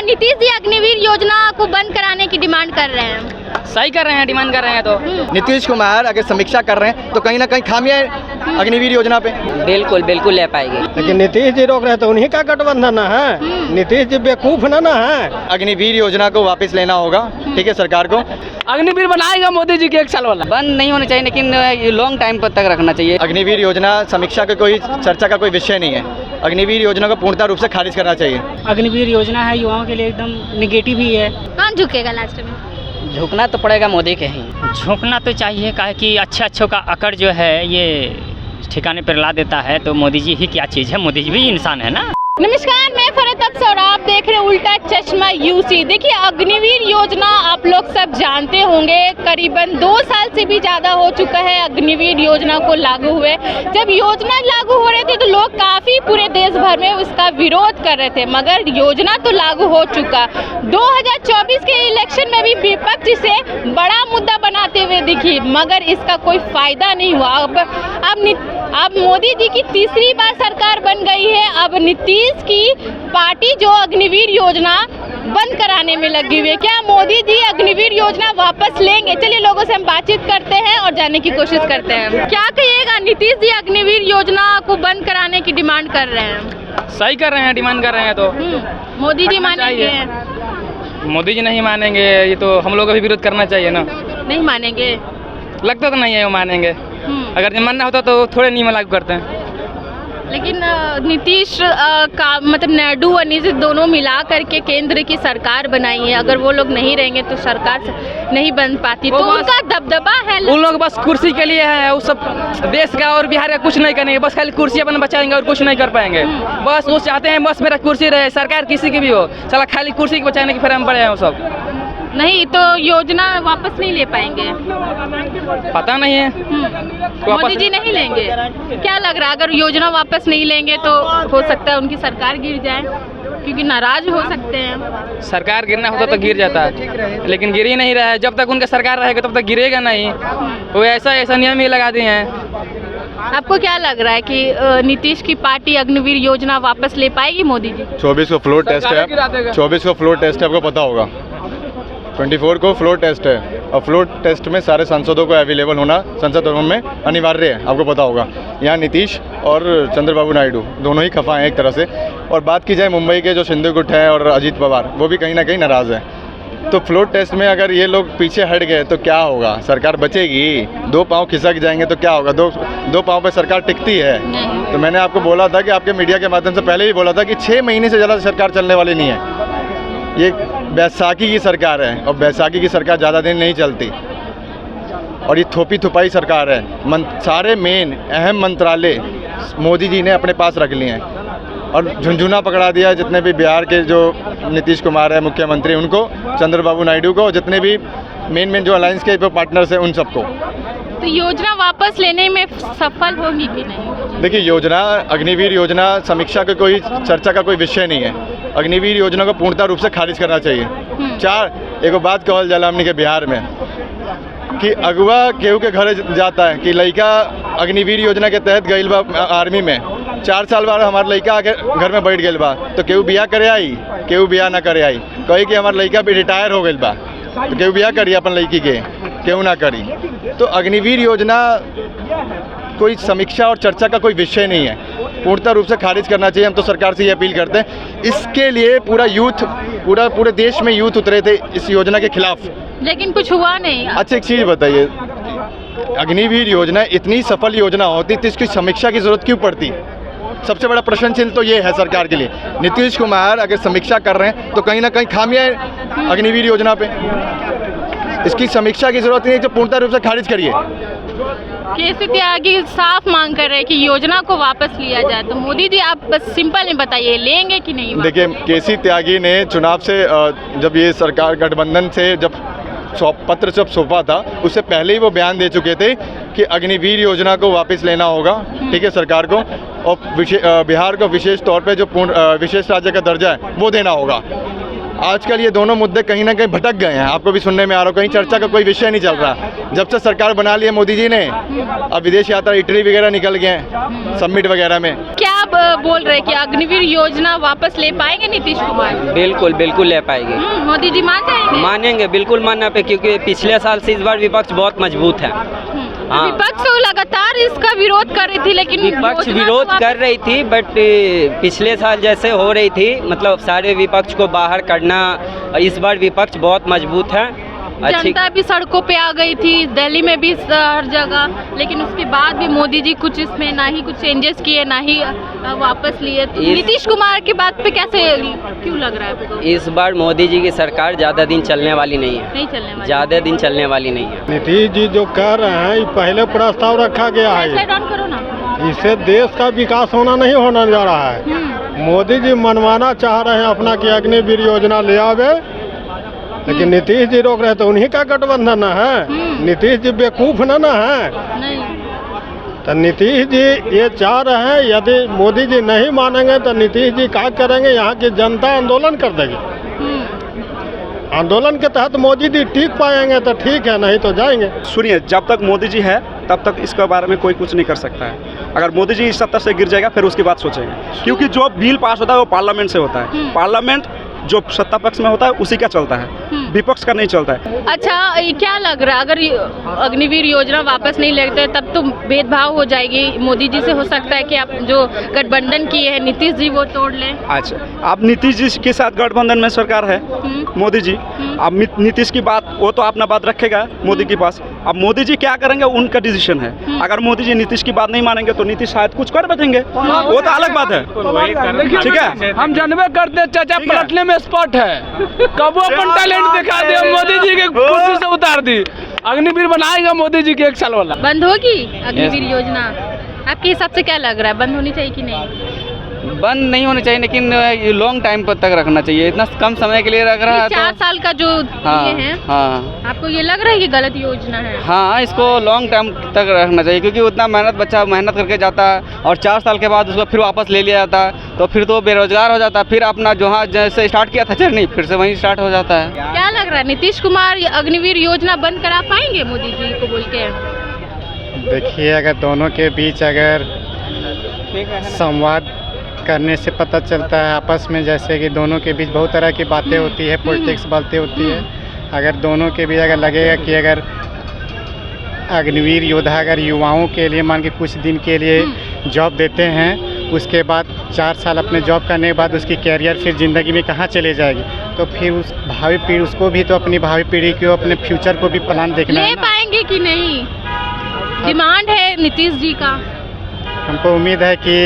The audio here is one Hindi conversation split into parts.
नीतीश जी अग्निवीर योजना को बंद कराने की डिमांड कर रहे हैं। सही कर रहे हैं, डिमांड कर रहे हैं। तो नीतीश कुमार अगर समीक्षा कर रहे हैं तो कहीं ना कहीं खामियां है अग्निवीर योजना पे। बिल्कुल बिल्कुल ले पाएगी। लेकिन नीतीश जी रोक रहे हैं तो उन्हीं का गठबंधन है। नीतीश जी बेवकूफ ना है। अग्निवीर योजना को वापस लेना होगा, ठीक है, सरकार को। अग्निवीर बनाएगा मोदी जी के 1 साल वाला। बंद नहीं होना चाहिए, लेकिन लॉन्ग टाइम तक रखना चाहिए। अग्निवीर योजना समीक्षा का कोई चर्चा का कोई विषय नहीं है। अग्निवीर योजना को पूर्णतः रूप से खारिज करना चाहिए। अग्निवीर योजना है युवाओं के लिए एकदम निगेटिव ही है। कौन झुकेगा लास्ट में? झुकना तो पड़ेगा मोदी के ही। झोंकना तो चाहिए, काहे कि अच्छों का अकड़ जो है ये ठिकाने पर ला देता है। तो मोदी जी ही क्या चीज़ है, मोदी जी भी इंसान है ना। नमस्कार, मैं फरहत अफसर और आप देख रहे हैं उल्टा चश्मा यूसी। देखिए, अग्निवीर योजना आप लोग सब जानते होंगे, करीबन 2 साल से भी ज़्यादा हो चुका है अग्निवीर योजना को लागू हुए। जब योजना लागू हो रही थी तो लोग काफ़ी पूरे देश भर में उसका विरोध कर रहे थे, मगर योजना तो लागू हो चुका। 2024 के इलेक्शन में भी विपक्ष इसे बड़ा मुद्दा बनाते हुए दिखी, मगर इसका कोई फायदा नहीं हुआ। अब मोदी जी की तीसरी बार सरकार बन गई है। अब नीतीश की पार्टी जो अग्निवीर योजना बंद कराने में लगी हुई है। क्या मोदी जी अग्निवीर योजना वापस लेंगे? चलिए लोगों से हम बातचीत करते हैं और जानने की कोशिश करते हैं। क्या कहिएगा, नीतीश जी अग्निवीर योजना को बंद कराने की डिमांड कर रहे हैं। सही कर रहे हैं, डिमांड कर रहे हैं। तो मोदी जी मानेंगे? मोदी जी नहीं मानेंगे, ये तो हम लोग का भी विरोध करना चाहिए ना। नहीं मानेंगे? लगता तो नहीं है वो मानेंगे। अगर जब मानना होता तो थोड़े नियम लागू करते हैं। लेकिन नीतीश का मतलब नायडू और नीतीश दोनों मिला करके केंद्र की सरकार बनाई है। अगर वो लोग नहीं रहेंगे तो सरकार नहीं बन पाती। तो उनका दबदबा है। उन लोग बस कुर्सी के लिए है, वो सब देश का और बिहार का कुछ नहीं करेंगे। बस खाली कुर्सी अपन बचाएंगे और कुछ नहीं कर पाएंगे। बस वो चाहते हैं बस मेरा कुर्सी रहे, सरकार किसी की भी हो, चला खाली कुर्सी को बचाने की फिर हम पड़े हैं। वो सब नहीं तो योजना वापस नहीं ले पाएंगे। पता नहीं है। मोदी जी नहीं लेंगे? क्या लग रहा है, अगर योजना वापस नहीं लेंगे तो हो सकता है उनकी सरकार गिर जाए, क्योंकि नाराज हो सकते हैं। सरकार गिरना होता तो गिर जाता है, लेकिन गिर ही नहीं रहा है। जब तक उनका सरकार रहेगा तब तक गिरेगा नहीं। वो ऐसा नियम ही लगा दिए हैं। आपको क्या लग रहा है कि नीतीश की पार्टी अग्निवीर योजना वापस ले पाएगी मोदी जी? 24 को फ्लोर टेस्ट है। 24 को फ्लोर टेस्ट है, आपको पता होगा। 24 को फ्लोर टेस्ट है और फ्लोर टेस्ट में सारे सांसदों को अवेलेबल होना संसद भवन में अनिवार्य है, आपको पता होगा। यहाँ नीतीश और चंद्रबाबू नायडू दोनों ही खफा हैं एक तरह से। और बात की जाए मुंबई के जो शिंदे गुट हैं और अजीत पवार, वो भी कहीं ना कहीं नाराज़ हैं। तो फ्लोर टेस्ट में अगर ये लोग पीछे हट गए तो क्या होगा? सरकार बचेगी? 2 पाँव खिसक जाएंगे तो क्या होगा? दो पाँव पे सरकार टिकती है? तो मैंने आपको बोला था कि आपके मीडिया के माध्यम से पहले ही बोला था कि 6 महीने से ज़्यादा सरकार चलने वाली नहीं है। ये बैसाखी की सरकार है और बैसाखी की सरकार ज़्यादा दिन नहीं चलती। और ये थोपी थुपाई सरकार है। सारे मेन अहम मंत्रालय मोदी जी ने अपने पास रख लिए हैं और झुंझुना पकड़ा दिया है। जितने भी बिहार के जो नीतीश कुमार है मुख्यमंत्री, उनको, चंद्रबाबू नायडू को, जितने भी मेन जो अलायंस के पार्टनर्स हैं उन सबको। तो योजना वापस लेने में सफल होगी कि नहीं? देखिए, योजना अग्निवीर योजना समीक्षा का कोई चर्चा का कोई विषय नहीं है। अग्निवीर योजना को पूर्णतः रूप से खारिज करना चाहिए। एक बात कहल जाला हमने के बिहार में कि अगुआ केहू के घर जाता है कि लड़का अग्निवीर योजना के तहत गइल बा आर्मी में, 4 साल बाद हमार लड़का आके घर में बैठ गइल बा, तो केहू बियाह करे आई, केहू बियाह ना करे आई। कही कि हमार लड़का भी रिटायर हो गइल बा, तो केहू बियाह करी अपन लड़की के, केहू ना करी। तो अग्निवीर योजना कोई समीक्षा और चर्चा का कोई विषय नहीं है, पूर्णतः रूप से खारिज करना चाहिए। हम तो सरकार से ये अपील करते हैं। इसके लिए पूरे देश में यूथ उतरे थे इस योजना के खिलाफ, लेकिन कुछ हुआ नहीं। अच्छा, एक चीज़ बताइए, अग्निवीर योजना इतनी सफल योजना होती तो इसकी समीक्षा की जरूरत क्यों पड़ती? सबसे बड़ा प्रश्न चिन्ह तो ये है सरकार के लिए। नीतीश कुमार अगर समीक्षा कर रहे हैं तो कहीं ना कहीं खामियां है अग्निवीर योजना पे। इसकी समीक्षा की जरूरत नहीं है, तो पूर्णतः रूप से खारिज करिए। केसी त्यागी साफ मांग कर रहे हैं कि योजना को वापस लिया जाए। तो मोदी जी आप बस सिंपल में बताइए, लेंगे कि नहीं? देखिए, केसी त्यागी ने चुनाव से जब ये सरकार गठबंधन से जब पत्र जब सौंपा था, उससे पहले ही वो बयान दे चुके थे कि अग्निवीर योजना को वापस लेना होगा, ठीक है, सरकार को। और बिहार को विशेष तौर पे जो विशेष राज्य का दर्जा है वो देना होगा। आजकल ये दोनों मुद्दे कहीं ना कहीं भटक गए हैं, आपको भी सुनने में आ रहा हो, कहीं चर्चा का कोई विषय नहीं चल रहा। जब से सरकार बना ली है मोदी जी ने, अब विदेश यात्रा, इटली वगैरह निकल गए हैं समिट वगैरह में। क्या अब बोल रहे हैं कि अग्निवीर योजना वापस ले पाएंगे नीतीश कुमार? बिल्कुल बिल्कुल ले पाएंगे, मोदी जी मान जाएंगे? मानेंगे, बिल्कुल मानना पे, क्योंकि पिछले साल से इस बार विपक्ष बहुत मजबूत है। हाँ। विपक्ष तो लगातार इसका विरोध कर रही थी, लेकिन विपक्ष योजना विरोध तो कर रही थी, बट पिछले साल जैसे हो रही थी, मतलब सारे विपक्ष को बाहर करना, इस बार विपक्ष बहुत मजबूत है। अच्छी जनता भी सड़कों पे आ गई थी, दिल्ली में भी हर जगह, लेकिन उसके बाद भी मोदी जी कुछ इसमें ना ही कुछ चेंजेस किए, ना ही वापस लिए। तो नीतीश कुमार की बात पे कैसे, क्यों लग रहा है आपको? इस बार मोदी जी की सरकार ज़्यादा दिन चलने वाली नहीं है, नहीं चलने वाली, ज़्यादा दिन चलने वाली नहीं है। नीतीश जी जो कर रहे हैं, ये पहले प्रस्ताव रखा गया है, साइड ऑन करो ना। इससे देश का विकास होना नहीं होना जा रहा है। मोदी जी मनवाना चाह रहे हैं अपना कि अग्निवीर योजना ले आवे, लेकिन नीतीश जी रोक रहे, तो उन्हीं का गठबंधन है। नीतीश जी बेवकूफ ना है। नहीं, तो नीतीश जी ये चाह रहे हैं, यदि मोदी जी नहीं मानेंगे तो नीतीश जी क्या करेंगे, यहाँ की जनता आंदोलन कर देगी। आंदोलन के तहत मोदी जी टिक पाएंगे तो ठीक है, नहीं तो जाएंगे। सुनिए, जब तक मोदी जी है तब तक इसके बारे में कोई कुछ नहीं कर सकता है। अगर मोदी जी इस सत्ता से गिर जाएगा फिर उसकी बात सोचेंगे, क्योंकि जो बिल पास होता है वो पार्लियामेंट से होता है। पार्लियामेंट जो सत्ता पक्ष में होता है उसी का चलता है, विपक्ष का नहीं चलता है। अच्छा, ये क्या लग रहा है, अगर अग्निवीर योजना वापस नहीं लेते तब तो भेदभाव हो जाएगी मोदी जी से? हो सकता है कि आप जो गठबंधन किए हैं नीतीश जी वो तोड़ लें? अच्छा, अब नीतीश जी के साथ गठबंधन में सरकार है, मोदी जी। अब नीतीश की बात, वो तो अपना बात रखेगा मोदी के पास। अब मोदी जी क्या करेंगे उनका डिसीजन है। अगर मोदी जी नीतीश की बात नहीं मानेंगे तो नीतीश शायद कुछ कर बैठेंगे, वो तो अलग बात है। ठीक है, हम जानबे करते चाचा पलटने में एक्सपर्ट है, कब अपन टैलेंट दिखा दे, मोदी जी के कुर्सी से उतार दी। अग्निवीर बनाएगा मोदी जी के 1 साल वाला। बंद होगी अग्निवीर योजना? आपके हिसाब से क्या लग रहा है, बंद होनी चाहिए कि नहीं? बंद नहीं होनी चाहिए, लेकिन ये लॉन्ग टाइम तक रखना चाहिए। इतना कम समय के लिए रख रहा है 4 साल का जो हाँ, ये है, हाँ, आपको ये लग रहा है कि गलत योजना है? हाँ, इसको लॉन्ग टाइम तक रखना चाहिए, क्योंकि उतना बच्चा मेहनत करके जाता है और 4 साल के बाद उसको फिर वापस ले लिया जाता है, तो फिर तो बेरोजगार हो जाता है, फिर अपना जहाँ जैसे स्टार्ट किया था जर्नी फिर से वहीं स्टार्ट हो जाता है। क्या लग रहा है, नीतीश कुमार अग्निवीर योजना बंद करा पाएंगे मोदी जी को बोल के? देखिए, अगर दोनों के बीच अगर संवाद करने से पता चलता है आपस में, जैसे कि दोनों के बीच बहुत तरह की बातें होती है, पॉलिटिक्स बातें होती है। अगर दोनों के बीच अगर लगेगा कि अगर अग्निवीर योद्धा अगर युवाओं के लिए मान के कुछ दिन के लिए जॉब देते हैं, उसके बाद 4 साल अपने जॉब करने के बाद उसकी कैरियर फिर ज़िंदगी में कहाँ चले जाएगी, तो फिर उस भावी पीढ़ी, उसको भी तो अपनी भावी पीढ़ी को, अपने फ्यूचर को भी प्लान देखना है ले ना। पाएंगे कि नहीं? डिमांड है नीतीश जी का। हमको उम्मीद है कि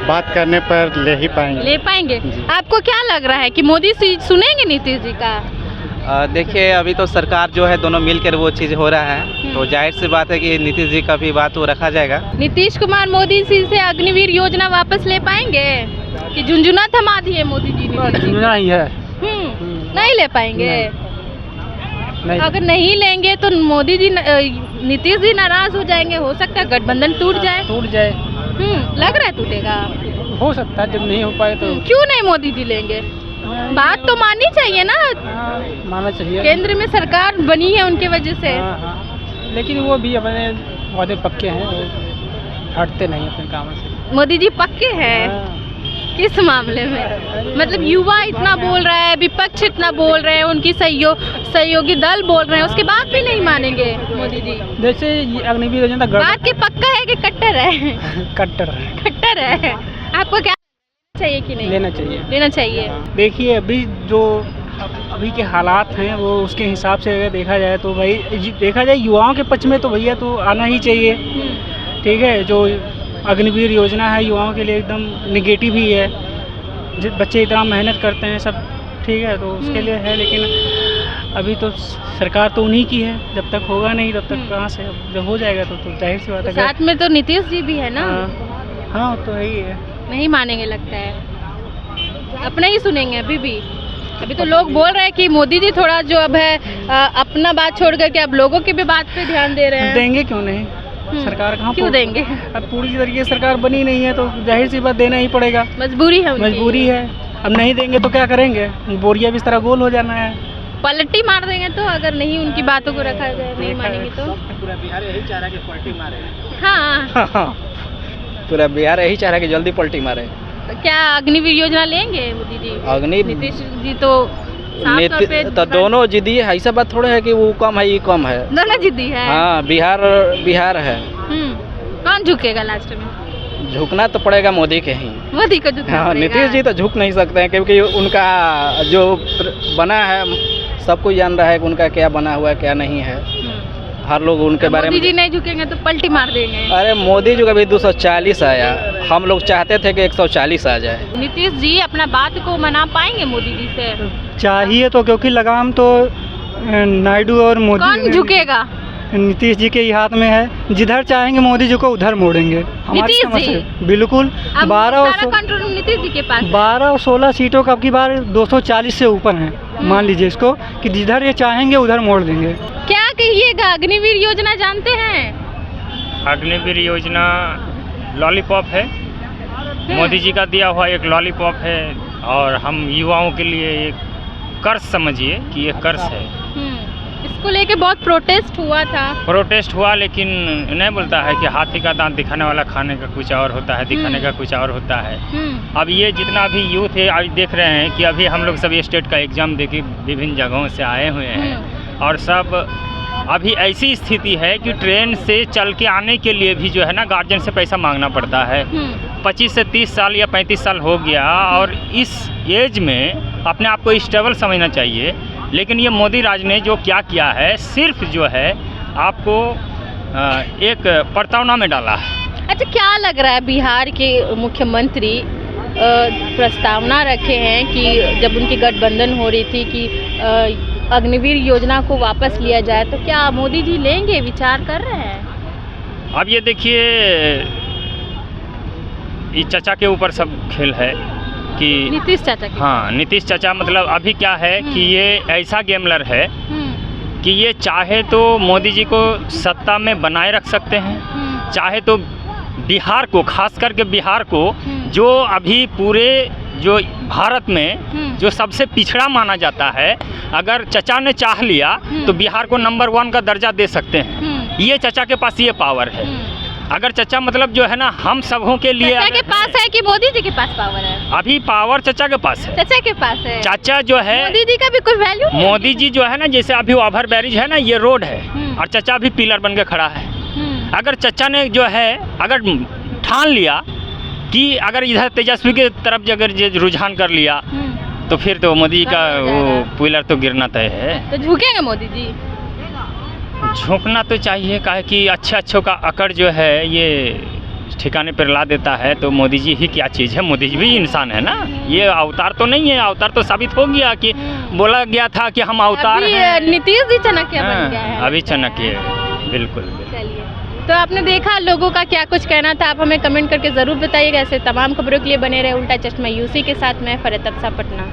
बात करने पर ले ही पाएंगे। ले पाएंगे। आपको क्या लग रहा है कि मोदी जी सुनेंगे नीतीश जी का? देखिए, अभी तो सरकार जो है दोनों मिलकर वो चीज़ हो रहा है, तो जाहिर सी बात है कि नीतीश जी का भी बात वो रखा जाएगा। नीतीश कुमार मोदी जी से अग्निवीर योजना वापस ले पाएंगे कि झुंझुना थमा दिए मोदी जी ने? झुंझुना ही है। नहीं ले पाएंगे। नहीं। अगर नहीं लेंगे तो मोदी जी नीतीश जी नाराज हो जाएंगे, हो सकता है गठबंधन टूट जाए। लग रहा है टूटेगा, हो सकता है, जब नहीं हो पाए तो क्यों नहीं मोदी जी लेंगे? बात तो माननी चाहिए ना, मानना चाहिए। केंद्र में सरकार बनी है उनके वजह से। लेकिन वो भी अपने वादे पक्के हैं, हटते नहीं अपने काम से। मोदी जी पक्के हैं किस मामले में? मतलब युवा इतना बोल रहा है, विपक्ष इतना बोल रहे हैं, उनकी सहयोगी दल बोल रहे हैं, उसके बाद भी नहीं मानेंगे मोदी जी? जैसे ये अग्निवीर योजना बात के पक्का है कि कट्टर है? कट्टर है। आपको क्या चाहिए कि नहीं लेना चाहिए? लेना चाहिए। देखिए, अभी के हालात हैं वो उसके हिसाब से अगर देखा जाए तो भाई, देखा जाए युवाओं के पक्ष में तो भैया तो आना ही चाहिए। ठीक है, जो अग्निवीर योजना है युवाओं के लिए एकदम निगेटिव ही है। बच्चे इतना मेहनत करते हैं सब, ठीक है, तो उसके लिए है, लेकिन अभी तो सरकार तो उन्हीं की है, जब तक होगा नहीं तब तक कहाँ से, जब हो जाएगा तो जाहिर सी बात है। साथ में तो नीतीश जी भी है ना? हाँ, तो है ही है। नहीं मानेंगे लगता है, अपना ही सुनेंगे अभी तो लोग बोल रहे हैं कि मोदी जी थोड़ा जो अब है अपना बात छोड़ करके अब लोगों की भी बात पे ध्यान दे रहे हैं। देंगे क्यों नहीं? सरकार कहाँ क्यों देंगे? अब पूरी तरीके से सरकार बनी नहीं है तो जाहिर सी बात देना ही पड़ेगा, मजबूरी है उनकी। मजबूरी है। अब नहीं देंगे तो क्या करेंगे? बोरिया भी इस तरह गोल हो जाना है। पलटी मार देंगे तो, अगर नहीं उनकी बातों को रखा जाए, नहीं मानेंगे तो पूरा बिहार यही चाह रहा है कि पलटी मारे। हाँ, तो पूरा बिहार यही चाह रहा है कि जल्दी पलटी मारे। तो क्या अग्निवीर योजना लेंगे मोदी जी? नीतीश जी तो साफ तौर पे तो दोनों जिद्दी है, ऐसा बात थोड़ा है कि वो कम है ये कम है। दोनों जिद्दी है। हाँ, बिहार है। कौन झुकेगा लास्ट में? झुकना तो पड़ेगा मोदी के ही। मोदी को झुकना हाँ, पड़ेगा। नीतीश जी तो झुक नहीं सकते हैं क्योंकि उनका जो बना है सबको जान रहा है कि उनका क्या बना हुआ है क्या नहीं है। हर लोग उनके बारे में। मोदी जी नहीं झुकेंगे तो पलटी मार देंगे। अरे मोदी जी का भी 240 आया, हम लोग चाहते थे कि 140 आ जाए। नीतीश जी अपना बात को मना पाएंगे मोदी जी से? चाहिए तो, क्योंकि लगाम तो नायडू और मोदी। कौन झुकेगा? नीतीश जी के ही हाथ में है, जिधर चाहेंगे मोदी जी को उधर मोड़ेंगे। नीतीश जी? बिल्कुल। 12 और कंट्रोल नीतीश जी के पास। 12 और 16 सीटों का अब की बार 240 से ऊपर है। मान लीजिए इसको कि जिधर ये चाहेंगे उधर मोड़ देंगे। क्या कहिएगा, अग्निवीर योजना जानते हैं? अग्निवीर योजना लॉलीपॉप है, मोदी जी का दिया हुआ एक लॉलीपॉप है और हम युवाओं के लिए एक कर्ज समझिए कि ये कर्ज है। इसको लेके बहुत प्रोटेस्ट हुआ, लेकिन नहीं बोलता है कि हाथी का दांत दिखाने वाला खाने का कुछ और होता है, दिखाने का कुछ और होता है। अब ये जितना भी यूथ है आज देख रहे हैं कि अभी हम लोग सब स्टेट का एग्ज़ाम देके विभिन्न जगहों से आए हुए हैं और सब अभी ऐसी स्थिति है कि ट्रेन से चल के आने के लिए भी जो है ना गार्जियन से पैसा मांगना पड़ता है। 25 से 30 साल या 35 साल हो गया और इस एज में अपने आप को स्टेबल समझना चाहिए, लेकिन ये मोदी राज ने जो क्या किया है सिर्फ जो है आपको एक प्रताड़ना में डाला है। अच्छा, क्या लग रहा है बिहार के मुख्यमंत्री प्रस्तावना रखे हैं कि जब उनकी गठबंधन हो रही थी कि अग्निवीर योजना को वापस लिया जाए, तो क्या मोदी जी लेंगे? विचार कर रहे हैं? अब ये देखिए इस चाचा के ऊपर सब खेल है कि नीतीश चाचा के। हाँ, नीतीश चाचा मतलब अभी क्या है कि ये ऐसा गेमलर है कि ये चाहे तो मोदी जी को सत्ता में बनाए रख सकते हैं, चाहे तो बिहार को, खास करके बिहार को जो अभी पूरे जो भारत में जो सबसे पिछड़ा माना जाता है, अगर चचा ने चाह लिया तो बिहार को नंबर 1 का दर्जा दे सकते हैं। ये चचा के पास ये पावर है। अगर चचा मतलब जो है ना हम सबों के लिए चचा के पास है कि मोदी जी के पास पावर है? अभी पावर चचा के पास है। चचा के पास है। चाचा जो है मोदी जी का भी कोई वैल्यू नहीं? मोदी जी जो है ना, जैसे अभी ओवर ब्रिज है ना, ये रोड है और चचा भी पिलर बन के खड़ा है। अगर चचा ने जो है अगर ठान लिया कि अगर इधर तेजस्वी के तरफ अगर रुझान कर लिया तो फिर तो मोदी जी का वो पिलर तो गिरना तय है। तो झुकेंगे मोदी जी? झुकना तो चाहिए, काहे कि अच्छों का अकड़ जो है ये ठिकाने पर ला देता है। तो मोदी जी ही क्या चीज़ है, मोदी जी भी इंसान है ना, ये अवतार तो नहीं है। अवतार तो साबित हो गया कि बोला गया था कि हम अवतार हैं। नीतीश जी चाणक्य बन गया है। अभी चाणक्य बिल्कुल। चलिए, तो आपने देखा लोगों का क्या कुछ कहना था, आप हमें कमेंट करके ज़रूर बताइएगा। ऐसे तमाम खबरों के लिए बने रहे उल्टा चश्मा यूसी के साथ। मैं फरीदा पटना।